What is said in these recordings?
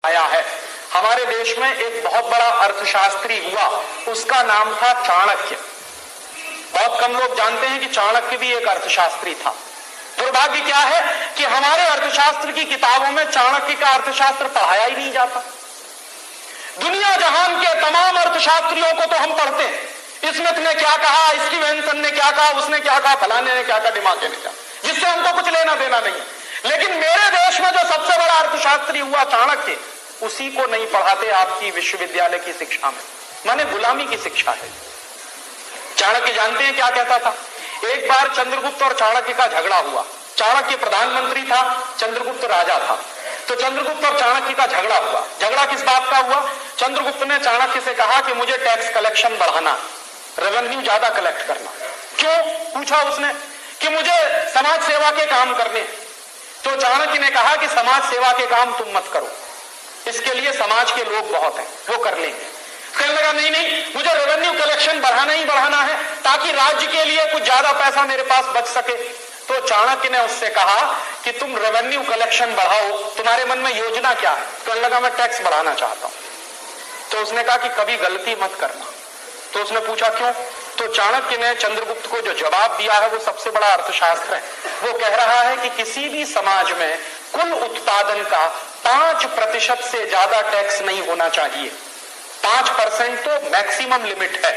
आया है। हमारे देश में एक बहुत बड़ा अर्थशास्त्री हुआ, उसका नाम था चाणक्य। बहुत कम लोग जानते हैं कि चाणक्य भी एक अर्थशास्त्री था। दुर्भाग्य क्या है कि हमारे अर्थशास्त्र की किताबों में चाणक्य का अर्थशास्त्र पढ़ाया ही नहीं जाता। दुनिया जहान के तमाम अर्थशास्त्रियों को तो हम पढ़ते हैं, स्मिथ ने क्या कहा, स्टीवेंसन ने क्या कहा, उसने क्या कहा, फलाने ने क्या कहा, दिमाग ने क्या, जिससे हमको कुछ लेना देना नहीं। लेकिन मेरे देश में जो सबसे बड़ा अर्थशास्त्री हुआ चाणक्य, उसी को नहीं पढ़ाते आपकी विश्वविद्यालय की शिक्षा में, माने गुलामी की शिक्षा है। चाणक्य जानते हैं क्या कहता था? एक बार चंद्रगुप्त और चाणक्य का झगड़ा हुआ। चाणक्य प्रधानमंत्री था, चंद्रगुप्त राजा था। तो चंद्रगुप्त और चाणक्य का झगड़ा हुआ। झगड़ा किस बात का हुआ? चंद्रगुप्त ने चाणक्य से कहा कि मुझे टैक्स कलेक्शन बढ़ाना, रेवेन्यू ज्यादा कलेक्ट करना। क्यों पूछा उसने? कि मुझे समाज सेवा के काम करने। तो चाणक्य ने कहा कि समाज सेवा के काम तुम मत करो, इसके लिए समाज के लोग बहुत हैं, वो कर लेंगे। कहने लगा नहीं नहीं, मुझे रेवेन्यू कलेक्शन बढ़ाना ही बढ़ाना है, ताकि राज्य के लिए कुछ ज्यादा पैसा मेरे पास बच सके। तो चाणक्य ने उससे कहा कि तुम रेवेन्यू कलेक्शन बढ़ाओ, तुम्हारे मन में योजना क्या है? कहने लगा मैं टैक्स बढ़ाना चाहता हूं। तो उसने कहा कि कभी गलती मत करना। तो उसने पूछा क्यों? तो चाणक्य ने चंद्रगुप्त को जो जवाब दिया है वो सबसे बड़ा अर्थशास्त्र है। वो कह रहा है कि किसी भी समाज में कुल उत्पादन का 5% से ज्यादा टैक्स नहीं होना चाहिए। 5% तो मैक्सिमम लिमिट है।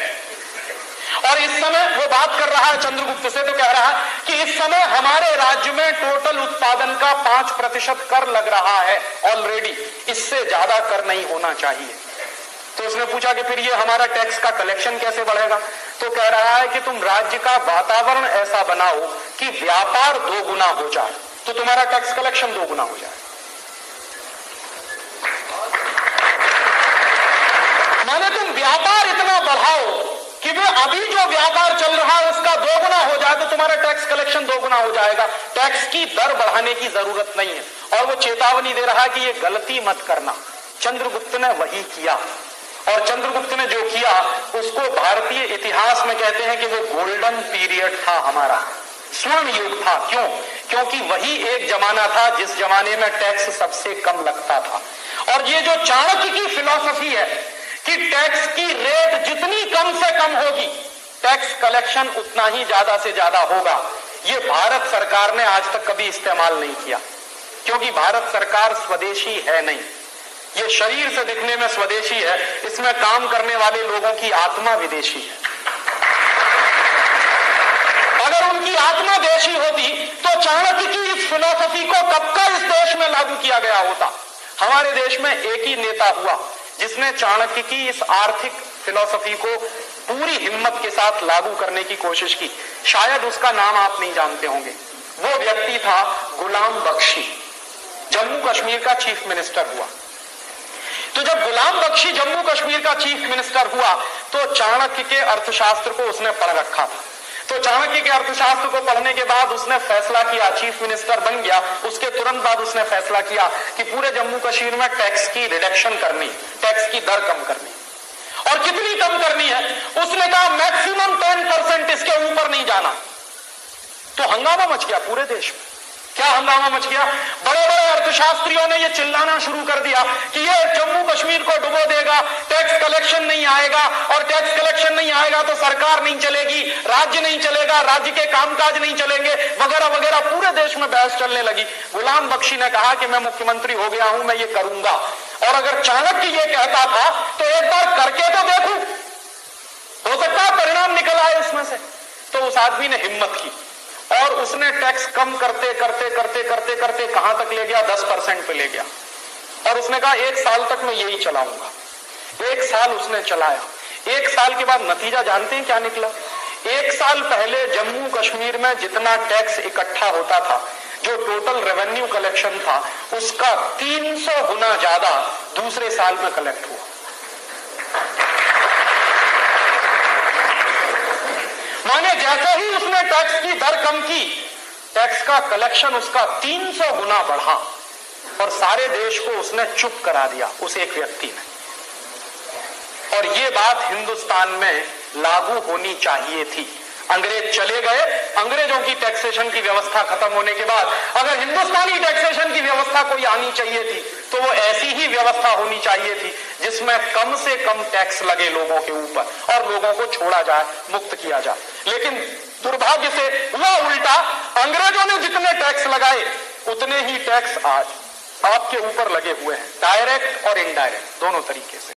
और इस समय वो बात कर रहा है चंद्रगुप्त से, तो कह रहा है कि इस समय हमारे राज्य में टोटल उत्पादन का 5% कर लग रहा है ऑलरेडी, इससे ज्यादा कर नहीं होना चाहिए। तो उसने पूछा कि फिर ये हमारा टैक्स का कलेक्शन कैसे बढ़ेगा? तो कह रहा है कि तुम राज्य का वातावरण ऐसा बनाओ कि व्यापार 2 गुना हो जाए, तो तुम्हारा टैक्स कलेक्शन 2 गुना हो जाए। माने तुम व्यापार इतना बढ़ाओ कि वो अभी जो व्यापार चल रहा है उसका 2 गुना हो जाए, तो तुम्हारा टैक्स कलेक्शन 2 गुना हो जाएगा। टैक्स की दर बढ़ाने की जरूरत नहीं है। और वो चेतावनी दे रहा है कि ये गलती मत करना। चंद्रगुप्त ने वही किया, और चंद्रगुप्त ने जो किया उसको भारतीय इतिहास में कहते हैं कि वो गोल्डन पीरियड था, हमारा स्वर्ण युग था। क्यों? क्योंकि वही एक जमाना था जिस जमाने में टैक्स सबसे कम लगता था। और ये जो चाणक्य की फिलॉसफी है कि टैक्स की रेट जितनी कम से कम होगी, टैक्स कलेक्शन उतना ही ज्यादा से ज्यादा होगा, ये भारत सरकार ने आज तक कभी इस्तेमाल नहीं किया। क्योंकि भारत सरकार स्वदेशी है नहीं, ये शरीर से दिखने में स्वदेशी है, इसमें काम करने वाले लोगों की आत्मा विदेशी है। अगर उनकी आत्मा देशी होती तो चाणक्य की इस फिलॉसफी को कब का इस देश में लागू किया गया होता। हमारे देश में एक ही नेता हुआ जिसने चाणक्य की इस आर्थिक फिलॉसफी को पूरी हिम्मत के साथ लागू करने की कोशिश की। शायद उसका नाम आप नहीं जानते होंगे। वो व्यक्ति था गुलाम बख्शी, जम्मू कश्मीर का चीफ मिनिस्टर हुआ। तो जब गुलाम बख्शी जम्मू कश्मीर का चीफ मिनिस्टर हुआ तो चाणक्य के अर्थशास्त्र को उसने पढ़ रखा था। तो चाणक्य के अर्थशास्त्र को पढ़ने के बाद उसने फैसला किया, चीफ मिनिस्टर बन गया, उसके तुरंत बाद उसने फैसला किया कि पूरे जम्मू कश्मीर में टैक्स की रिडक्शन करनी, टैक्स की दर कम करनी। और कितनी कम करनी है? उसने कहा मैक्सिमम 10%, इसके ऊपर नहीं जाना। तो हंगामा मच गया पूरे देश में। क्या हंगामा मच गया? बड़े बड़े अर्थशास्त्रियों ने यह चिल्लाना शुरू कर दिया कि ये जम्मू कश्मीर को डुबो देगा, टैक्स कलेक्शन नहीं आएगा, और टैक्स कलेक्शन नहीं आएगा तो सरकार नहीं चलेगी, राज्य नहीं चलेगा, राज्य के कामकाज नहीं चलेंगे, वगैरह वगैरह। पूरे देश में बहस चलने लगी। गुलाम बख्शी ने कहा कि मैं मुख्यमंत्री हो गया हूं, मैं ये करूंगा, और अगर चाणक्य ये कहता था तो एक बार करके तो देखूं, हो सकता है परिणाम निकल आए उसमें से। तो उस आदमी ने हिम्मत की और उसने टैक्स कम करते करते करते करते करते कहां तक ले गया? 10% पे ले गया। और उसने कहा 1 साल तक मैं यही चलाऊंगा। 1 साल उसने चलाया। 1 साल के बाद नतीजा जानते हैं क्या निकला? 1 साल पहले जम्मू कश्मीर में जितना टैक्स इकट्ठा होता था, जो टोटल रेवेन्यू कलेक्शन था, उसका 300 गुना ज्यादा दूसरे साल में कलेक्ट हुआ। माने जैसे ही उसने टैक्स की दर कम की, टैक्स का कलेक्शन उसका 300 गुना बढ़ा, और सारे देश को उसने चुप करा दिया, उस एक व्यक्ति ने। और ये बात हिंदुस्तान में लागू होनी चाहिए थी। अंग्रेज चले गए, अंग्रेजों की टैक्सेशन की व्यवस्था खत्म होने के बाद अगर हिंदुस्तानी टैक्सेशन की व्यवस्था कोई आनी चाहिए थी तो वो ऐसी ही व्यवस्था होनी चाहिए थी जिसमें कम से कम टैक्स लगे लोगों के ऊपर और लोगों को छोड़ा जाए, मुक्त किया जाए। लेकिन दुर्भाग्य से हुआ उल्टा, अंग्रेजों ने जितने टैक्स लगाए उतने ही टैक्स आज आपके ऊपर लगे हुए हैं, डायरेक्ट और इनडायरेक्ट दोनों तरीके से।